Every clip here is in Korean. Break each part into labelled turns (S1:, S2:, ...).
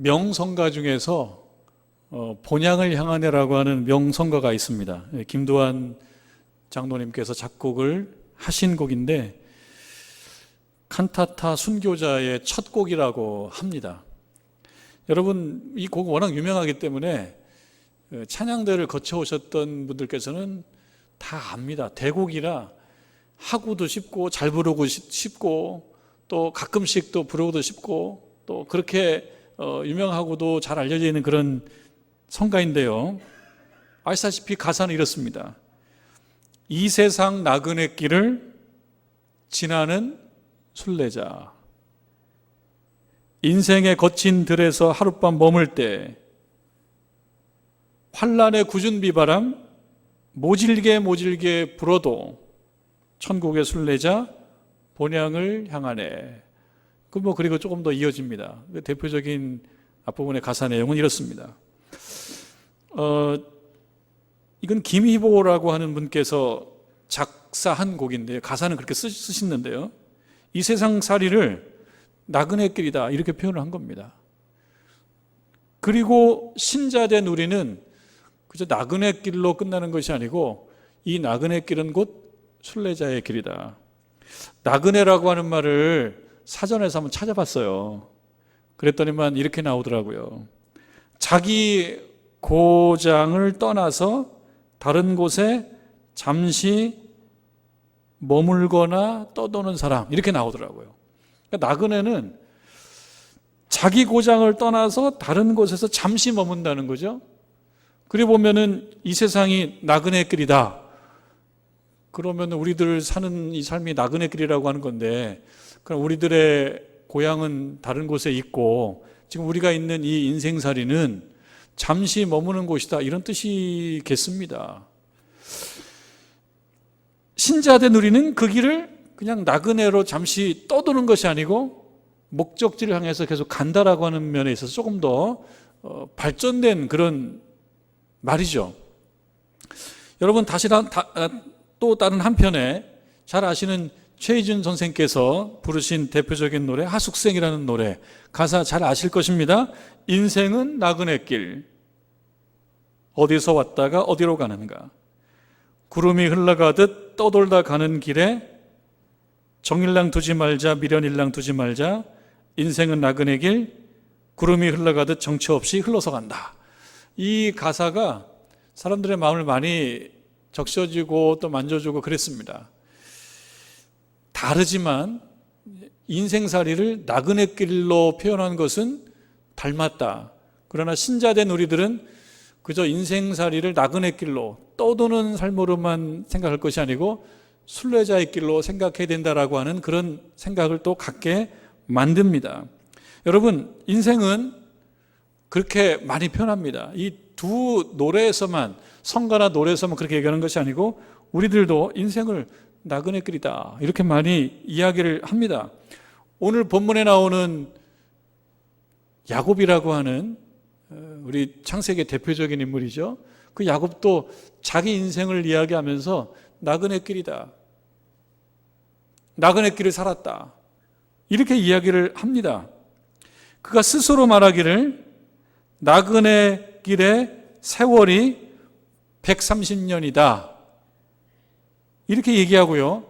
S1: 명성가 중에서 본향을 향하네라고 하는 명성가가 있습니다. 김도환 장로님께서 작곡을 하신 곡인데 칸타타 순교자의 첫 곡이라고 합니다. 여러분, 이 곡은 워낙 유명하기 때문에 찬양대를 거쳐오셨던 분들께서는 다 압니다. 대곡이라 하고도 쉽고 잘 부르고 쉽고 또 가끔씩 또 부르고도 쉽고 또 그렇게 유명하고도 잘 알려져 있는 그런 성가인데요. 아시다시피 가사는 이렇습니다. 이 세상 나그네 길을 지나는 순례자, 인생의 거친 들에서 하룻밤 머물 때 환란의 굳은 비바람 모질게 불어도 천국의 순례자 본향을 향하네. 그리고 조금 더 이어집니다. 대표적인 앞부분의 가사 내용은 이렇습니다. 이건 김희보라고 하는 분께서 작사한 곡인데요. 가사는 그렇게 쓰시는데요. 이 세상 살이를 나그네 길이다 이렇게 표현을 한 겁니다. 그리고 신자된 우리는 그저 나그네 길로 끝나는 것이 아니고 이 나그네 길은 곧 순례자의 길이다. 나그네라고 하는 말을 사전에서 한번 찾아봤어요. 그랬더니만 이렇게 나오더라고요. 자기 고장을 떠나서 다른 곳에 잠시 머물거나 떠도는 사람 이렇게 나오더라고요. 그러니까 나그네는 자기 고장을 떠나서 다른 곳에서 잠시 머문다는 거죠. 그리고 보면은 이 세상이 나그네 길이다. 그러면 우리들 사는 이 삶이 나그네 길이라고 하는 건데, 그럼 우리들의 고향은 다른 곳에 있고 지금 우리가 있는 이 인생살이는 잠시 머무는 곳이다 이런 뜻이겠습니다. 신자된 우리는 그 길을 그냥 나그네로 잠시 떠도는 것이 아니고 목적지를 향해서 계속 간다라고 하는 면에 있어서 조금 더 발전된 그런 말이죠. 여러분, 또 다른 한편에 잘 아시는 최희준 선생께서 부르신 대표적인 노래 하숙생이라는 노래, 가사 잘 아실 것입니다. 인생은 나그네 길, 어디서 왔다가 어디로 가는가, 구름이 흘러가듯 떠돌다 가는 길에 정일랑 두지 말자, 미련일랑 두지 말자, 인생은 나그네 길, 구름이 흘러가듯 정처 없이 흘러서 간다. 이 가사가 사람들의 마음을 많이 적셔주고 또 만져주고 그랬습니다. 다르지만 인생살이를 나그네 길로 표현한 것은 닮았다. 그러나 신자된 우리들은 그저 인생살이를 나그네 길로 떠도는 삶으로만 생각할 것이 아니고 순례자의 길로 생각해야 된다라고 하는 그런 생각을 또 갖게 만듭니다. 여러분, 인생은 그렇게 많이 표현합니다. 이 두 노래에서만, 성가나 노래에서만 그렇게 얘기하는 것이 아니고 우리들도 인생을 나그네 길이다 이렇게 많이 이야기를 합니다. 오늘 본문에 나오는 야곱이라고 하는 우리 창세기의 대표적인 인물이죠. 그 야곱도 자기 인생을 이야기하면서 나그네 길이다, 나그네 길을 살았다 이렇게 이야기를 합니다. 그가 스스로 말하기를 나그네 길의 세월이 130년이다 이렇게 얘기하고요.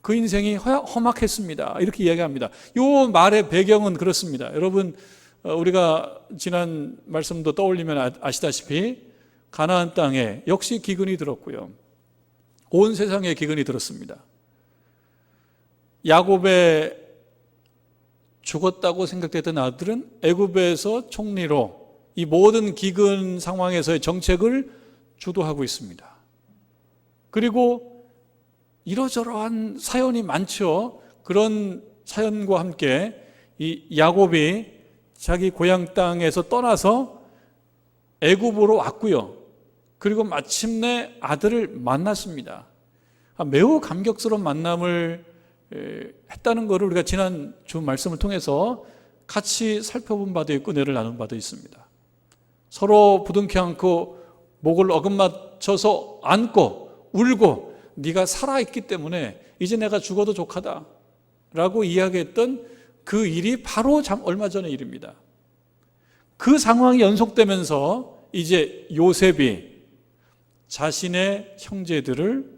S1: 그 인생이 험악했습니다 이렇게 이야기합니다. 이 말의 배경은 그렇습니다. 여러분, 우리가 지난 말씀도 떠올리면 아시다시피 가나안 땅에 역시 기근이 들었고요. 온 세상에 기근이 들었습니다. 야곱의 죽었다고 생각됐던 아들은 애굽에서 총리로 이 모든 기근 상황에서의 정책을 주도하고 있습니다. 그리고 이러저러한 사연이 많죠. 그런 사연과 함께 이 야곱이 자기 고향 땅에서 떠나서 애굽으로 왔고요. 그리고 마침내 아들을 만났습니다. 매우 감격스러운 만남을 했다는 것을 우리가 지난 주 말씀을 통해서 같이 살펴본 바도 있고 은혜를 나눈 바도 있습니다. 서로 부둥켜 안고 목을 어긋맞춰서 안고 울고 네가 살아있기 때문에 이제 내가 죽어도 족하다 라고 이야기했던 그 일이 바로 얼마 전의 일입니다. 그 상황이 연속되면서 이제 요셉이 자신의 형제들을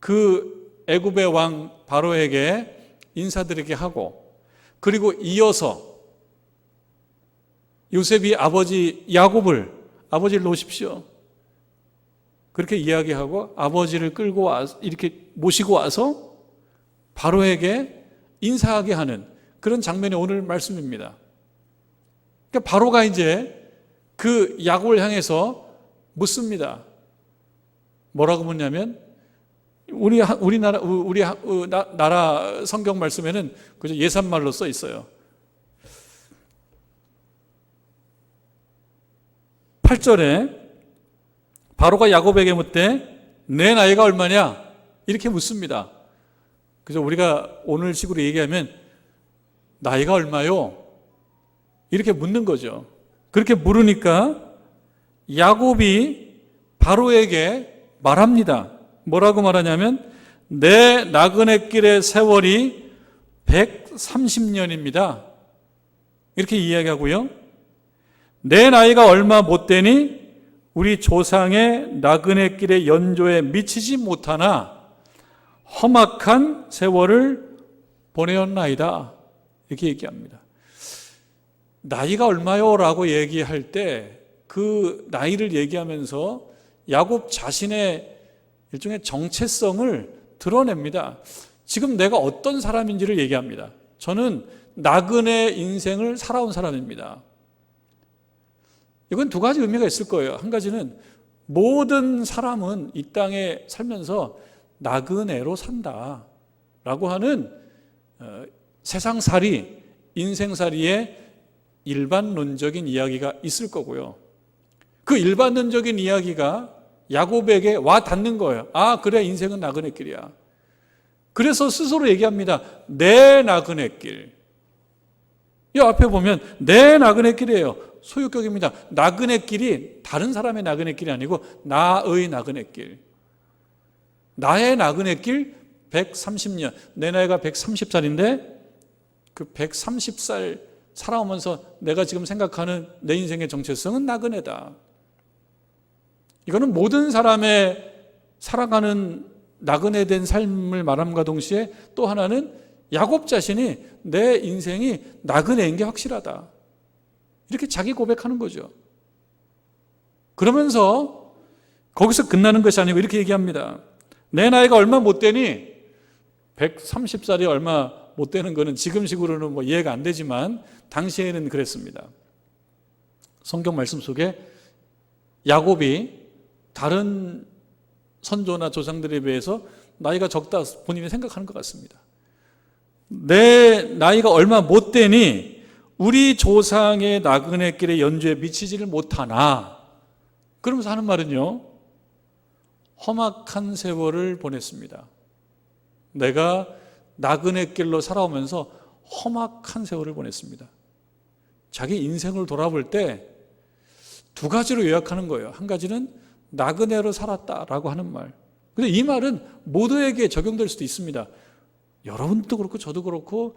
S1: 그 애굽의 왕 바로에게 인사드리게 하고, 그리고 이어서 요셉이 아버지 야곱을, 아버지를 놓으십시오, 그렇게 이야기하고 아버지를 끌고 와서 이렇게 모시고 와서 바로에게 인사하게 하는 그런 장면이 오늘 말씀입니다. 그러니까 바로가 이제 그 야곱을 향해서 묻습니다. 뭐라고 묻냐면, 우리 나라 성경 말씀에는 그저 예산말로 써 있어요. 8절에 바로가 야곱에게 묻되 내 나이가 얼마냐? 이렇게 묻습니다. 그래서 우리가 오늘 식으로 얘기하면 나이가 얼마요? 이렇게 묻는 거죠. 그렇게 물으니까 야곱이 바로에게 말합니다. 뭐라고 말하냐면 내 나그네 길의 세월이 130년입니다. 이렇게 이야기하고요. 내 나이가 얼마 못 되니 우리 조상의 나그네 길의 연조에 미치지 못하나 험악한 세월을 보내었나이다. 이렇게 얘기합니다. 나이가 얼마요? 라고 얘기할 때 그 나이를 얘기하면서 야곱 자신의 일종의 정체성을 드러냅니다. 지금 내가 어떤 사람인지를 얘기합니다. 저는 나그네 인생을 살아온 사람입니다. 이건 두 가지 의미가 있을 거예요. 한 가지는 모든 사람은 이 땅에 살면서 나그네로 산다라고 하는 세상살이, 인생살이의 일반론적인 이야기가 있을 거고요. 그 일반론적인 이야기가 야곱에게 와 닿는 거예요. 아, 그래, 인생은 나그네 길이야. 그래서 스스로 얘기합니다. 내 나그네 길. 이 앞에 보면 내 나그네 길이에요. 소유격입니다. 나그네 길이 다른 사람의 나그네 길이 아니고 나의 나그네 길. 나의 나그네 길 130년. 내 나이가 130살인데 그 130살 살아오면서 내가 지금 생각하는 내 인생의 정체성은 나그네다. 이거는 모든 사람의 살아가는 나그네된 삶을 말함과 동시에 또 하나는 야곱 자신이 내 인생이 나그네인 게 확실하다. 이렇게 자기 고백하는 거죠. 그러면서 거기서 끝나는 것이 아니고 이렇게 얘기합니다. 내 나이가 얼마 못 되니 130살이 얼마 못 되는 거는 지금식으로는 뭐 이해가 안 되지만 당시에는 그랬습니다. 성경 말씀 속에 야곱이 다른 선조나 조상들에 비해서 나이가 적다 본인이 생각하는 것 같습니다. 내 나이가 얼마 못 되니 우리 조상의 나그네 길의 연주에 미치지를 못하나, 그러면서 하는 말은요, 험악한 세월을 보냈습니다. 내가 나그네 길로 살아오면서 험악한 세월을 보냈습니다. 자기 인생을 돌아볼 때 두 가지로 요약하는 거예요. 한 가지는 나그네로 살았다라고 하는 말. 근데 이 말은 모두에게 적용될 수도 있습니다. 여러분도 그렇고 저도 그렇고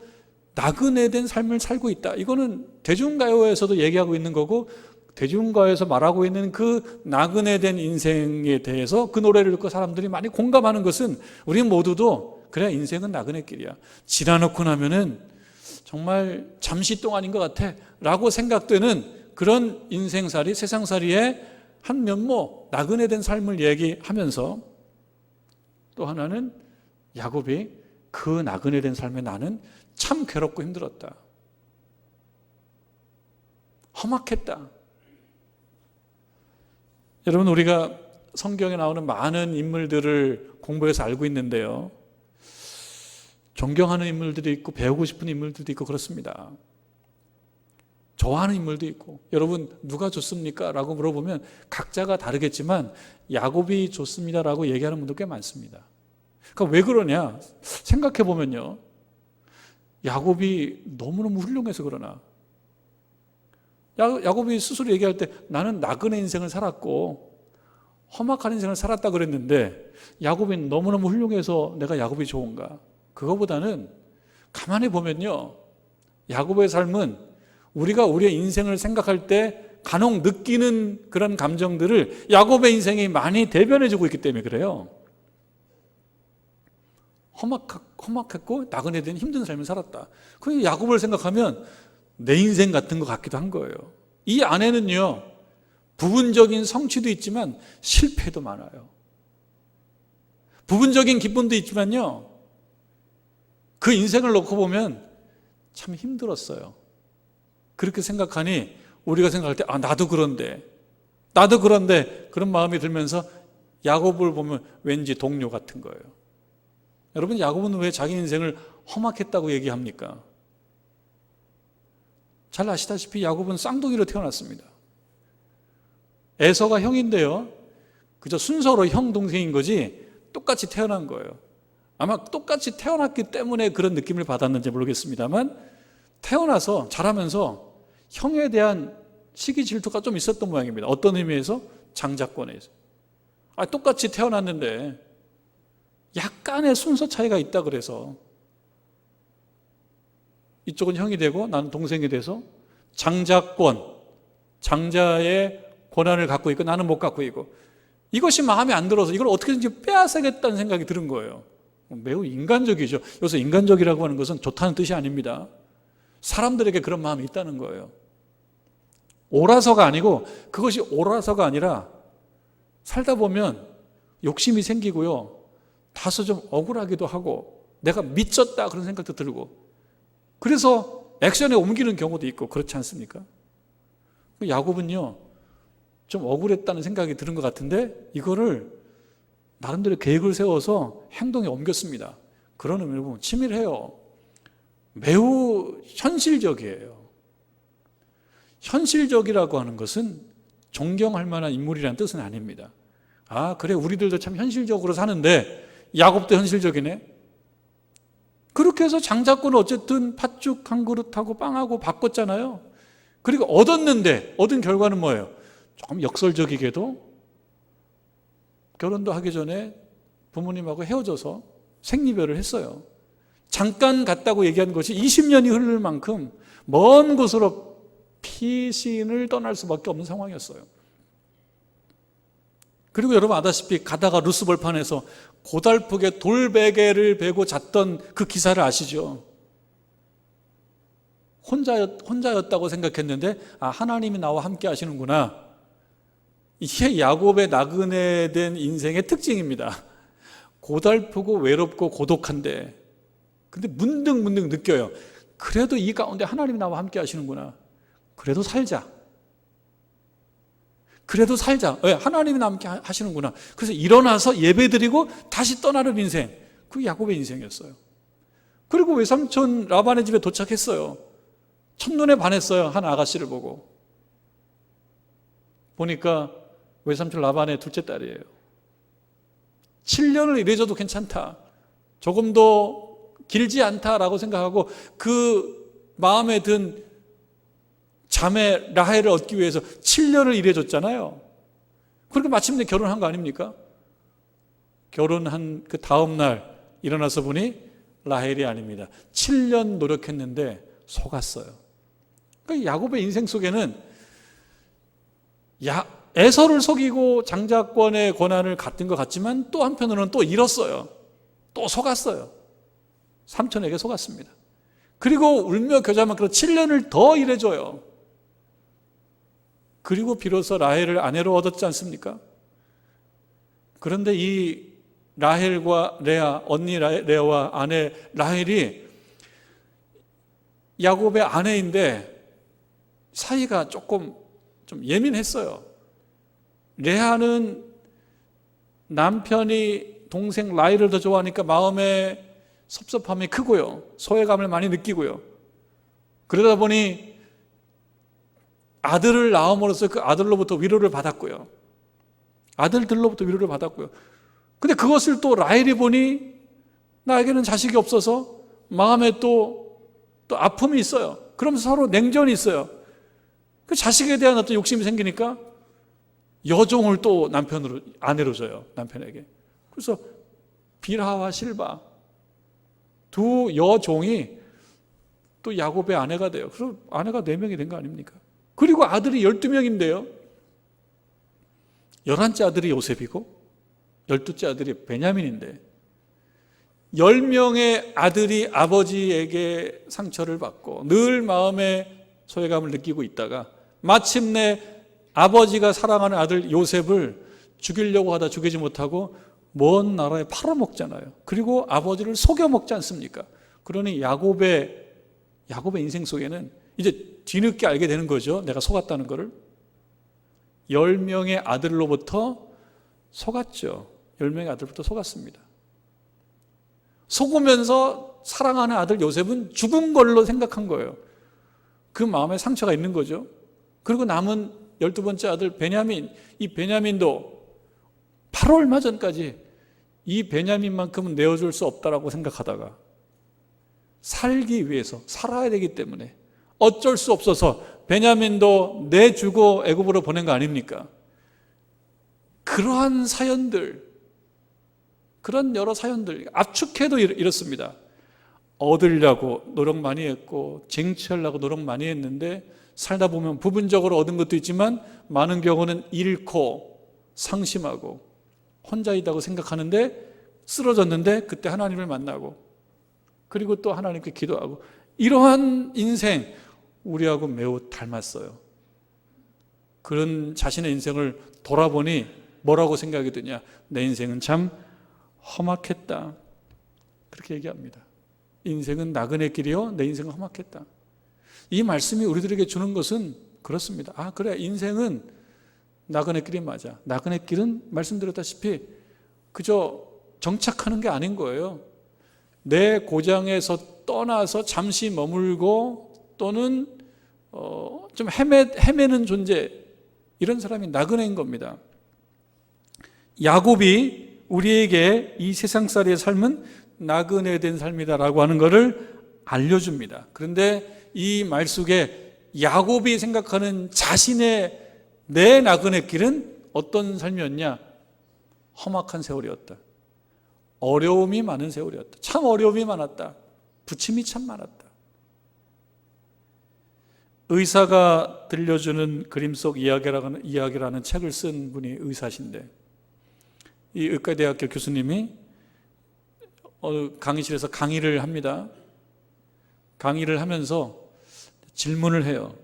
S1: 나그네된 삶을 살고 있다. 이거는 대중가요에서도 얘기하고 있는 거고, 대중가요에서 말하고 있는 그 나그네된 인생에 대해서 그 노래를 듣고 사람들이 많이 공감하는 것은 우리 모두도 그래, 인생은 나그네 길이야. 지나놓고 나면은 정말 잠시 동안인 것 같아 라고 생각되는 그런 인생살이, 세상살이의 한 면모, 나그네된 삶을 얘기하면서 또 하나는 야곱이 그 나그네된 삶에 나는 참 괴롭고 힘들었다. 험악했다. 여러분, 우리가 성경에 나오는 많은 인물들을 공부해서 알고 있는데요. 존경하는 인물들이 있고 배우고 싶은 인물들도 있고 그렇습니다. 좋아하는 인물도 있고. 여러분, 누가 좋습니까? 라고 물어보면 각자가 다르겠지만 야곱이 좋습니다 라고 얘기하는 분들 꽤 많습니다. 그러니까 왜 그러냐 생각해 보면요, 야곱이 너무너무 훌륭해서 그러나, 야곱이 스스로 얘기할 때 나는 나그네 인생을 살았고 험악한 인생을 살았다 그랬는데 야곱이 너무너무 훌륭해서 내가 야곱이 좋은가? 그거보다는 가만히 보면요, 야곱의 삶은 우리가 우리의 인생을 생각할 때 간혹 느끼는 그런 감정들을 야곱의 인생이 많이 대변해주고 있기 때문에 그래요. 험악했고 나그네 된 힘든 삶을 살았다. 그 야곱을 생각하면 내 인생 같은 것 같기도 한 거예요. 이 안에는요, 부분적인 성취도 있지만 실패도 많아요. 부분적인 기쁨도 있지만요, 그 인생을 놓고 보면 참 힘들었어요. 그렇게 생각하니 우리가 생각할 때 나도 그런데 그런 마음이 들면서 야곱을 보면 왠지 동료 같은 거예요. 여러분, 야곱은 왜 자기 인생을 험악했다고 얘기합니까? 잘 아시다시피 야곱은 쌍둥이로 태어났습니다. 에서가 형인데요, 그저 순서로 형 동생인 거지 똑같이 태어난 거예요. 아마 똑같이 태어났기 때문에 그런 느낌을 받았는지 모르겠습니다만, 태어나서 자라면서 형에 대한 시기 질투가 좀 있었던 모양입니다. 어떤 의미에서? 장자권에서. 똑같이 태어났는데 약간의 순서 차이가 있다 그래서 이쪽은 형이 되고 나는 동생이 돼서 장자권, 장자의 권한을 갖고 있고 나는 못 갖고 있고, 이것이 마음에 안 들어서 이걸 어떻게든지 빼앗아야겠다는 생각이 드는 거예요. 매우 인간적이죠. 여기서 인간적이라고 하는 것은 좋다는 뜻이 아닙니다. 사람들에게 그런 마음이 있다는 거예요. 옳아서가 아니고, 그것이 옳아서가 아니라 살다 보면 욕심이 생기고요, 다소 좀 억울하기도 하고 내가 미쳤다 그런 생각도 들고, 그래서 액션에 옮기는 경우도 있고 그렇지 않습니까? 야곱은요, 좀 억울했다는 생각이 드는 것 같은데 이거를 나름대로 계획을 세워서 행동에 옮겼습니다. 그런 의미로 보면 치밀해요. 매우 현실적이에요. 현실적이라고 하는 것은 존경할 만한 인물이라는 뜻은 아닙니다. 그래, 우리들도 참 현실적으로 사는데 야곱도 현실적이네. 그렇게 해서 장자권을 어쨌든 팥죽 한 그릇하고 빵하고 바꿨잖아요. 그리고 얻은 결과는 뭐예요? 조금 역설적이게도 결혼도 하기 전에 부모님하고 헤어져서 생리별을 했어요. 잠깐 갔다고 얘기한 것이 20년이 흐를 만큼 먼 곳으로 피신을 떠날 수밖에 없는 상황이었어요. 그리고 여러분 아다시피 가다가 루스벌판에서 고달프게 돌베개를 베고 잤던 그 기사를 아시죠? 혼자였다고 생각했는데 하나님이 나와 함께 하시는구나. 이게 야곱의 나그네 된 인생의 특징입니다. 고달프고 외롭고 고독한데, 근데 문득 느껴요. 그래도 이 가운데 하나님이 나와 함께 하시는구나. 그래도 살자. 왜? 하나님이 나와 함께 하시는구나. 그래서 일어나서 예배드리고 다시 떠나는 인생, 그게 야곱의 인생이었어요. 그리고 외삼촌 라반의 집에 도착했어요. 첫눈에 반했어요. 한 아가씨를 보니까 외삼촌 라반의 둘째 딸이에요. 7년을 일해줘도 괜찮다, 조금 더 길지 않다라고 생각하고 그 마음에 든 자매 라헬을 얻기 위해서 7년을 일해줬잖아요. 그러니까 마침내 결혼한 거 아닙니까? 결혼한 그 다음 날 일어나서 보니 라헬이 아닙니다. 7년 노력했는데 속았어요. 그러니까 야곱의 인생 속에는 에서를 속이고 장자권의 권한을 갖던 것 같지만 또 한편으로는 또 잃었어요. 또 속았어요. 삼촌에게 속았습니다. 그리고 울며 겨자먹기로 7년을 더 일해줘요. 그리고 비로소 라헬을 아내로 얻었지 않습니까? 그런데 이 라헬과 레아, 언니 레아와 아내 라헬이 야곱의 아내인데 사이가 조금 좀 예민했어요. 레아는 남편이 동생 라헬을 더 좋아하니까 마음에 섭섭함이 크고요, 소외감을 많이 느끼고요. 그러다 보니 아들을 낳음으로써 그 아들로부터 위로를 받았고요. 근데 그것을 또 라헬이 보니 나에게는 자식이 없어서 마음에 또 아픔이 있어요. 그러면서 서로 냉전이 있어요. 그 자식에 대한 어떤 욕심이 생기니까 여종을 또 아내로 줘요, 남편에게. 그래서 빌하와 실바 두 여종이 또 야곱의 아내가 돼요. 그래서 아내가 4명이 된 거 아닙니까? 그리고 아들이 12명인데요. 11째 아들이 요셉이고 12째 아들이 베냐민인데 10명의 아들이 아버지에게 상처를 받고 늘 마음에 소외감을 느끼고 있다가 마침내 아버지가 사랑하는 아들 요셉을 죽이려고 하다 죽이지 못하고 먼 나라에 팔아먹잖아요. 그리고 아버지를 속여먹지 않습니까? 그러니 야곱의 인생 속에는 이제 뒤늦게 알게 되는 거죠. 내가 속았다는 거를. 10명의 아들로부터 속았죠. 10명의 아들부터 속았습니다. 속으면서 사랑하는 아들 요셉은 죽은 걸로 생각한 거예요. 그 마음에 상처가 있는 거죠. 그리고 남은 12번째 아들 베냐민, 이 베냐민도 바로 얼마 전까지 이 베냐민만큼은 내어줄 수 없다라고 생각하다가 살기 위해서 살아야 되기 때문에 어쩔 수 없어서 베냐민도 내주고 애굽으로 보낸 거 아닙니까? 그러한 사연들, 그런 여러 사연들, 압축해도 이렇습니다. 얻으려고 노력 많이 했고 쟁취하려고 노력 많이 했는데 살다 보면 부분적으로 얻은 것도 있지만 많은 경우는 잃고 상심하고 혼자 있다고 생각하는데 쓰러졌는데 그때 하나님을 만나고 그리고 또 하나님께 기도하고 이러한 인생 우리하고 매우 닮았어요. 그런 자신의 인생을 돌아보니 뭐라고 생각이 드냐? 내 인생은 참 험악했다. 그렇게 얘기합니다. 인생은 나그네 길이요 내 인생은 험악했다. 이 말씀이 우리들에게 주는 것은 그렇습니다. 아 그래, 인생은 나그네 길이 맞아. 나그네 길은 말씀드렸다시피 그저 정착하는 게 아닌 거예요. 내 고장에서 떠나서 잠시 머물고 또는 좀 헤매는 존재, 이런 사람이 나그네인 겁니다. 야곱이 우리에게 이 세상살이의 삶은 나그네된 삶이다라고 하는 것을 알려줍니다. 그런데 이 말 속에 야곱이 생각하는 자신의 내 나그네 길은 어떤 삶이었냐? 험악한 세월이었다. 어려움이 많은 세월이었다. 참 어려움이 많았다. 부침이 참 많았다. 의사가 들려주는 그림 속 이야기라는 책을 쓴 분이 의사신데 이 의과대학교 교수님이 강의실에서 강의를 합니다. 강의를 하면서 질문을 해요.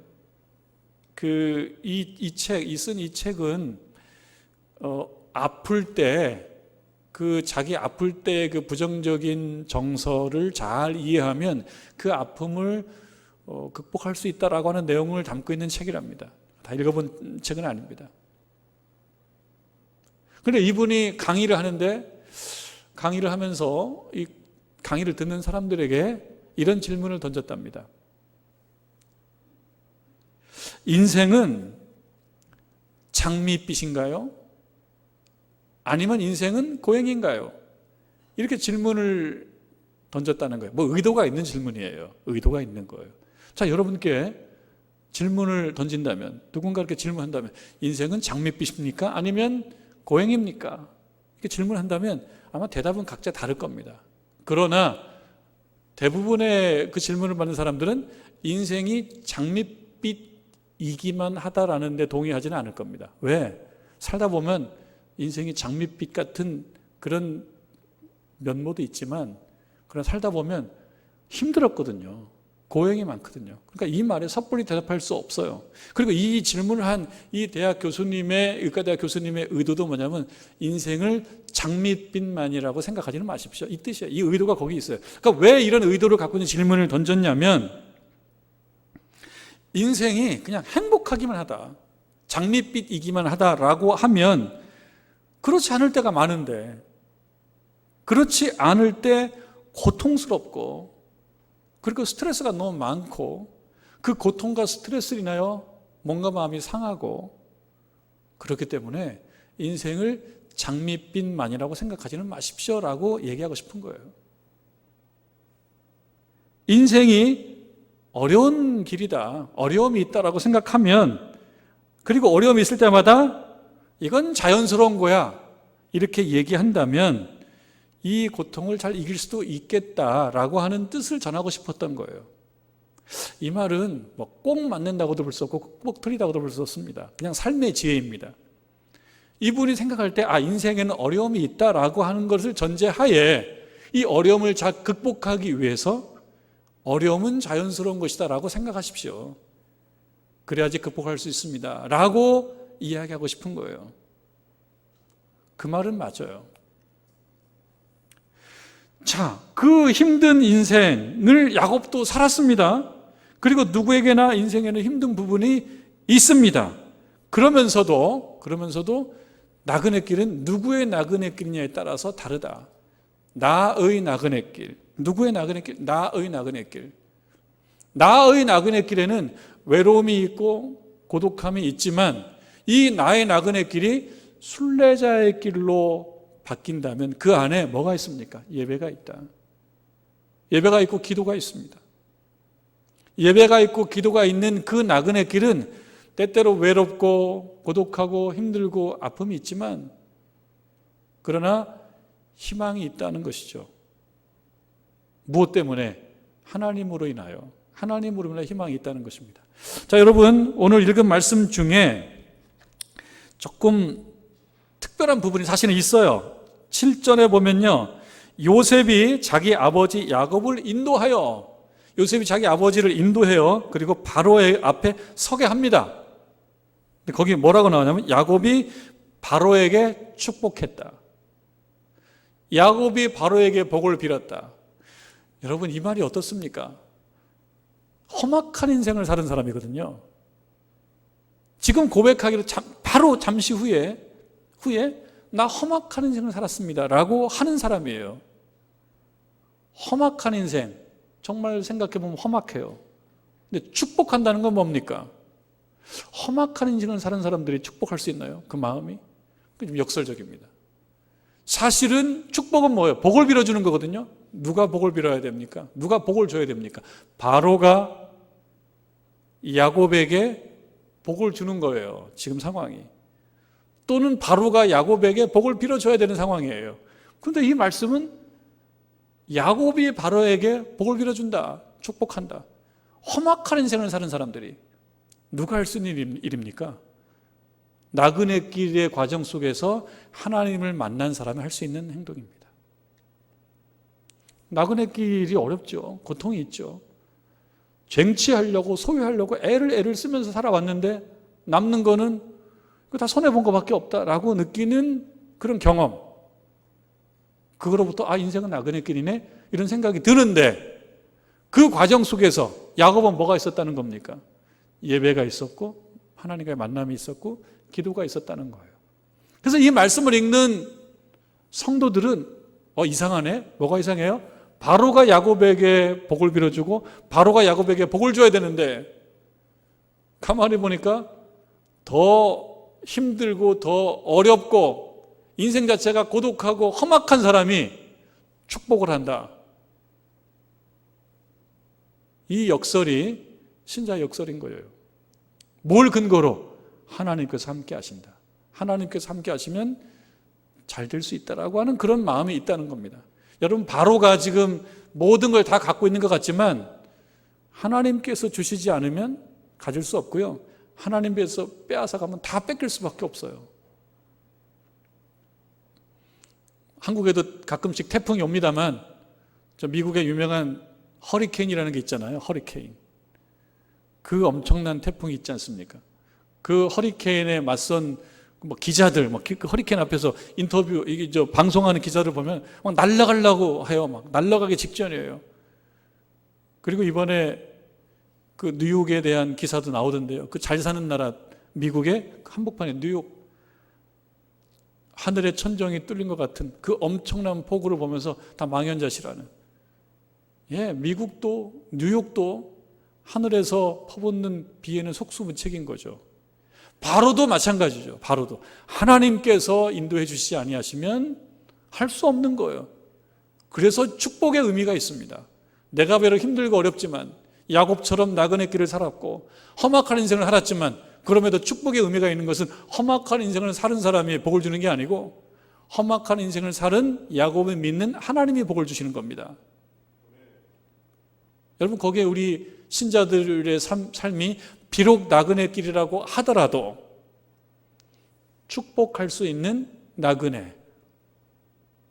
S1: 이 책은 아플 때 자기 아플 때 그 부정적인 정서를 잘 이해하면 그 아픔을 극복할 수 있다라고 하는 내용을 담고 있는 책이랍니다. 다 읽어본 책은 아닙니다. 그런데 이분이 강의를 하는데 강의를 하면서 이 강의를 듣는 사람들에게 이런 질문을 던졌답니다. 인생은 장밋빛인가요? 아니면 인생은 고행인가요? 이렇게 질문을 던졌다는 거예요. 뭐 의도가 있는 질문이에요. 의도가 있는 거예요. 자, 여러분께 질문을 던진다면, 누군가 이렇게 질문한다면 인생은 장밋빛입니까? 아니면 고행입니까? 이렇게 질문한다면 아마 대답은 각자 다를 겁니다. 그러나 대부분의 그 질문을 받는 사람들은 인생이 장밋빛이기만 하다라는 데 동의하지는 않을 겁니다. 왜? 살다 보면 인생이 장밋빛 같은 그런 면모도 있지만 그러나 살다 보면 힘들었거든요. 고행이 많거든요. 그러니까 이 말에 섣불리 대답할 수 없어요. 그리고 이 질문을 한 이 의과대학 교수님의 의도도 뭐냐면 인생을 장밋빛만이라고 생각하지는 마십시오. 이 뜻이에요. 이 의도가 거기 있어요. 그러니까 왜 이런 의도를 갖고 있는 질문을 던졌냐면 인생이 그냥 행복하기만 하다, 장밋빛이기만 하다라고 하면 그렇지 않을 때가 많은데, 그렇지 않을 때 고통스럽고 그리고 스트레스가 너무 많고 그 고통과 스트레스로 인하여 뭔가 마음이 상하고 그렇기 때문에 인생을 장밋빛만이라고 생각하지는 마십시오라고 얘기하고 싶은 거예요. 인생이 어려운 길이다, 어려움이 있다라고 생각하면, 그리고 어려움이 있을 때마다 이건 자연스러운 거야 이렇게 얘기한다면 이 고통을 잘 이길 수도 있겠다라고 하는 뜻을 전하고 싶었던 거예요. 이 말은 뭐 꼭 맞는다고도 볼 수 없고 꼭 틀리다고도 볼 수 없습니다. 그냥 삶의 지혜입니다. 이분이 생각할 때 인생에는 어려움이 있다라고 하는 것을 전제하에 이 어려움을 극복하기 위해서 어려움은 자연스러운 것이다라고 생각하십시오. 그래야지 극복할 수 있습니다 라고 이야기하고 싶은 거예요. 그 말은 맞아요. 자, 그 힘든 인생을 야곱도 살았습니다. 그리고 누구에게나 인생에는 힘든 부분이 있습니다. 그러면서도 나그네 길은 누구의 나그네 길이냐에 따라서 다르다. 나의 나그네 길. 누구의 나그네 길? 나의 나그네 길. 나의 나그네 길에는 외로움이 있고 고독함이 있지만 이 나의 나그네 길이 순례자의 길로 바뀐다면 그 안에 뭐가 있습니까? 예배가 있다. 예배가 있고 기도가 있습니다. 예배가 있고 기도가 있는 그 나그네 길은 때때로 외롭고 고독하고 힘들고 아픔이 있지만 그러나 희망이 있다는 것이죠. 무엇 때문에? 하나님으로 인하여 희망이 있다는 것입니다. 자, 여러분, 오늘 읽은 말씀 중에 조금 특별한 부분이 사실은 있어요. 7절에 보면요, 요셉이 자기 아버지 야곱을 인도하여, 요셉이 자기 아버지를 인도해요. 그리고 바로의 앞에 서게 합니다. 근데 거기 뭐라고 나오냐면 야곱이 바로에게 축복했다. 야곱이 바로에게 복을 빌었다. 여러분, 이 말이 어떻습니까? 험악한 인생을 사는 사람이거든요. 지금 고백하기로 바로 잠시 후에 나 험악한 인생을 살았습니다 라고 하는 사람이에요. 험악한 인생, 정말 생각해보면 험악해요. 근데 축복한다는 건 뭡니까? 험악한 인생을 사는 사람들이 축복할 수 있나요? 그 마음이? 좀 역설적입니다. 사실은 축복은 뭐예요? 복을 빌어주는 거거든요. 누가 복을 빌어야 됩니까? 누가 복을 줘야 됩니까? 바로가 야곱에게 복을 주는 거예요. 지금 상황이. 또는 바로가 야곱에게 복을 빌어줘야 되는 상황이에요. 그런데 이 말씀은 야곱이 바로에게 복을 빌어준다, 축복한다. 험악한 인생을 사는 사람들이 누가 할 수 있는 일입니까? 나그네 길의 과정 속에서 하나님을 만난 사람이 할 수 있는 행동입니다. 나그네 길이 어렵죠. 고통이 있죠. 쟁취하려고 소유하려고 애를 쓰면서 살아왔는데 남는 거는 다 손해본 것밖에 없다라고 느끼는 그런 경험. 그거로부터 인생은 나그네 길이네 이런 생각이 드는데 그 과정 속에서 야곱은 뭐가 있었다는 겁니까? 예배가 있었고 하나님과의 만남이 있었고 기도가 있었다는 거예요. 그래서 이 말씀을 읽는 성도들은 이상하네? 뭐가 이상해요? 바로가 야곱에게 복을 빌어주고 바로가 야곱에게 복을 줘야 되는데 가만히 보니까 더 힘들고 더 어렵고 인생 자체가 고독하고 험악한 사람이 축복을 한다. 이 역설이 신자의 역설인 거예요. 뭘 근거로? 하나님께서 함께 하신다. 하나님께서 함께 하시면 잘 될 수 있다라고 하는 그런 마음이 있다는 겁니다. 여러분, 바로가 지금 모든 걸 다 갖고 있는 것 같지만 하나님께서 주시지 않으면 가질 수 없고요. 하나님께서 빼앗아 가면 다 뺏길 수밖에 없어요. 한국에도 가끔씩 태풍이 옵니다만 저 미국의 유명한 허리케인이라는 게 있잖아요. 허리케인. 그 엄청난 태풍이 있지 않습니까? 그 허리케인에 맞선 기자들, 그 허리케인 앞에서 인터뷰, 방송하는 기자들 보면 막 날아가려고 해요. 막 날아가기 직전이에요. 그리고 이번에 그 뉴욕에 대한 기사도 나오던데요. 그 잘 사는 나라, 미국의 한복판에 뉴욕, 하늘의 천정이 뚫린 것 같은 그 엄청난 폭우를 보면서 다 망연자실하는. 미국도, 뉴욕도 하늘에서 퍼붓는 비에는 속수무책인 거죠. 바로도 마찬가지죠. 바로도 하나님께서 인도해 주시지 아니하시면 할 수 없는 거예요. 그래서 축복의 의미가 있습니다. 내가 비록 힘들고 어렵지만 야곱처럼 나그네 길을 살았고 험악한 인생을 살았지만 그럼에도 축복의 의미가 있는 것은 험악한 인생을 사는 사람이 복을 주는 게 아니고 험악한 인생을 살은 야곱을 믿는 하나님이 복을 주시는 겁니다. 여러분 거기에 우리 신자들의 삶이 비록 나그네 길이라고 하더라도 축복할 수 있는 나그네,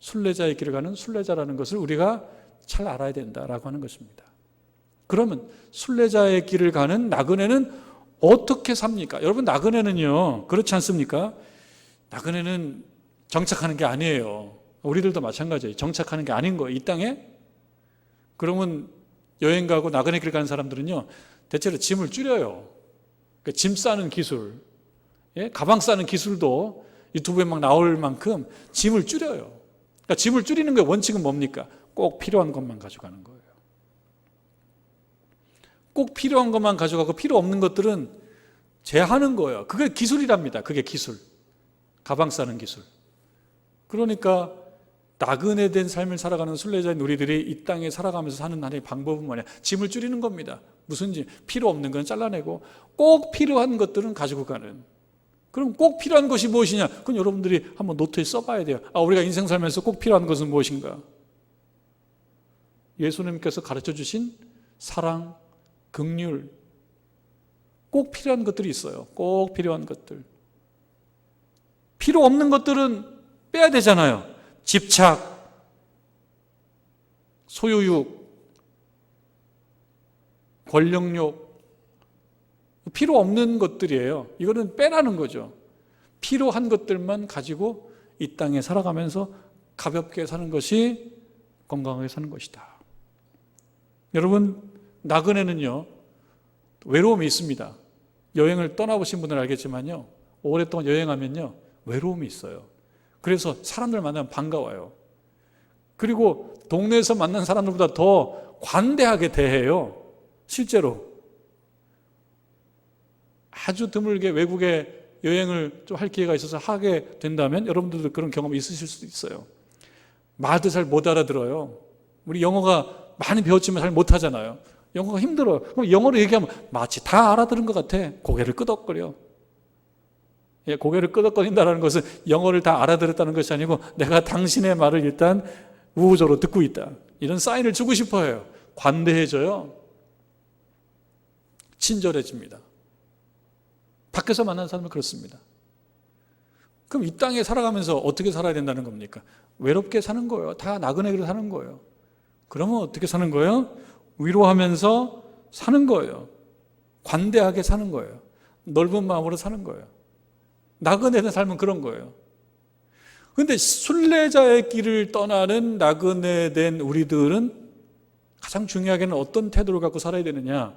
S1: 순례자의 길을 가는 순례자라는 것을 우리가 잘 알아야 된다라고 하는 것입니다. 그러면 순례자의 길을 가는 나그네는 어떻게 삽니까? 여러분 나그네는요, 그렇지 않습니까? 나그네는 정착하는 게 아니에요. 우리들도 마찬가지예요. 정착하는 게 아닌 거예요, 이 땅에. 그러면 여행 가고 나그네 길 가는 사람들은요, 대체로 짐을 줄여요. 그러니까 짐 싸는 기술, 가방 싸는 기술도 유튜브에 막 나올 만큼 짐을 줄여요. 그러니까 짐을 줄이는 거의 원칙은 뭡니까? 꼭 필요한 것만 가져가는 거예요. 꼭 필요한 것만 가져가고 필요 없는 것들은 제하는 거예요. 그게 기술이랍니다. 그게 기술. 가방 싸는 기술. 그러니까 나그네 된 삶을 살아가는 순례자인 우리들이 이 땅에 살아가면서 사는 하나의 방법은 뭐냐? 짐을 줄이는 겁니다. 무슨 짐? 필요 없는 건 잘라내고 꼭 필요한 것들은 가지고 가는. 그럼 꼭 필요한 것이 무엇이냐? 그건 여러분들이 한번 노트에 써봐야 돼요. 우리가 인생 살면서 꼭 필요한 것은 무엇인가? 예수님께서 가르쳐 주신 사랑, 긍휼, 꼭 필요한 것들이 있어요. 꼭 필요한 것들. 필요 없는 것들은 빼야 되잖아요. 집착, 소유욕, 권력욕, 필요 없는 것들이에요. 이거는 빼라는 거죠. 필요한 것들만 가지고 이 땅에 살아가면서 가볍게 사는 것이 건강하게 사는 것이다. 여러분, 나그네는요, 외로움이 있습니다. 여행을 떠나보신 분들은 알겠지만요, 오랫동안 여행하면요, 외로움이 있어요. 그래서 사람들 만나면 반가워요. 그리고 동네에서 만난 사람들보다 더 관대하게 대해요. 실제로. 아주 드물게 외국에 여행을 좀 할 기회가 있어서 하게 된다면 여러분들도 그런 경험이 있으실 수도 있어요. 말도 잘 못 알아들어요. 우리 영어가 많이 배웠지만 잘 못하잖아요. 영어가 힘들어요. 그럼 영어로 얘기하면 마치 다 알아들은 것 같아. 고개를 끄덕거려. 고개를 끄덕거린다는 것은 영어를 다 알아들었다는 것이 아니고 내가 당신의 말을 일단 우호적으로 듣고 있다. 이런 사인을 주고 싶어 해요. 관대해져요. 친절해집니다. 밖에서 만난 사람은 그렇습니다. 그럼 이 땅에 살아가면서 어떻게 살아야 된다는 겁니까? 외롭게 사는 거예요. 다 나그네로 사는 거예요. 그러면 어떻게 사는 거예요? 위로하면서 사는 거예요. 관대하게 사는 거예요. 넓은 마음으로 사는 거예요. 나그네된 삶은 그런 거예요. 그런데 순례자의 길을 떠나는 나그네된 우리들은 가장 중요하게는 어떤 태도를 갖고 살아야 되느냐?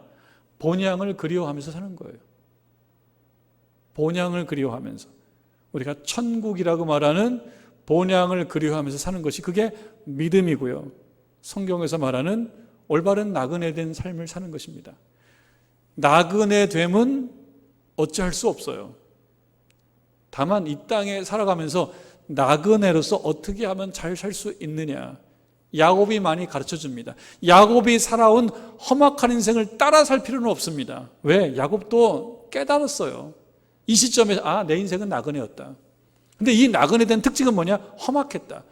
S1: 본향을 그리워하면서 사는 거예요. 본향을 그리워하면서. 우리가 천국이라고 말하는 본향을 그리워하면서 사는 것이 그게 믿음이고요. 성경에서 말하는 올바른 나그네된 삶을 사는 것입니다. 나그네됨은 어찌할 수 없어요. 다만 이 땅에 살아가면서 나그네로서 어떻게 하면 잘 살 수 있느냐. 야곱이 많이 가르쳐 줍니다. 야곱이 살아온 험악한 인생을 따라 살 필요는 없습니다. 왜? 야곱도 깨달았어요. 이 시점에 내 인생은 나그네였다. 근데 이 나그네된 특징은 뭐냐? 험악했다.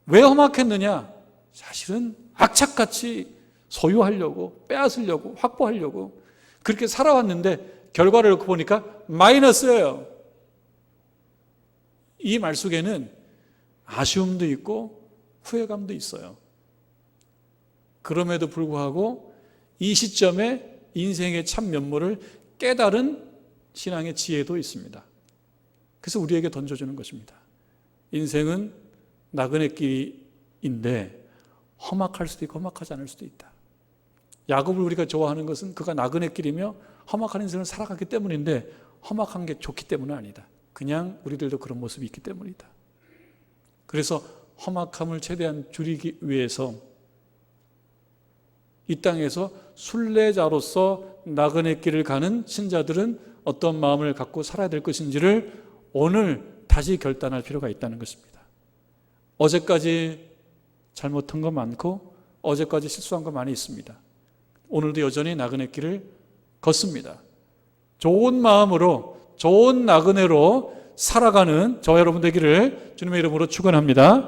S1: 왜 험악했느냐? 사실은 악착같이 소유하려고, 빼앗으려고, 확보하려고 그렇게 살아왔는데 결과를 놓고 보니까 마이너스예요. 이 말 속에는 아쉬움도 있고 후회감도 있어요. 그럼에도 불구하고 이 시점에 인생의 참 면모를 깨달은 신앙의 지혜도 있습니다. 그래서 우리에게 던져주는 것입니다. 인생은 나그네 길인데 험악할 수도 있고 험악하지 않을 수도 있다. 야곱을 우리가 좋아하는 것은 그가 나그네 길이며 험악한 인생을 살아갔기 때문인데 험악한 게 좋기 때문은 아니다. 그냥 우리들도 그런 모습이 있기 때문이다. 그래서 험악함을 최대한 줄이기 위해서 이 땅에서 순례자로서 나그네 길을 가는 신자들은 어떤 마음을 갖고 살아야 될 것인지를 오늘 다시 결단할 필요가 있다는 것입니다. 어제까지 잘못한 거 많고 어제까지 실수한 거 많이 있습니다. 오늘도 여전히 나그네 길을 걷습니다. 좋은 마음으로 좋은 나그네로 살아가는 저와 여러분 되기를 주님의 이름으로 축원합니다.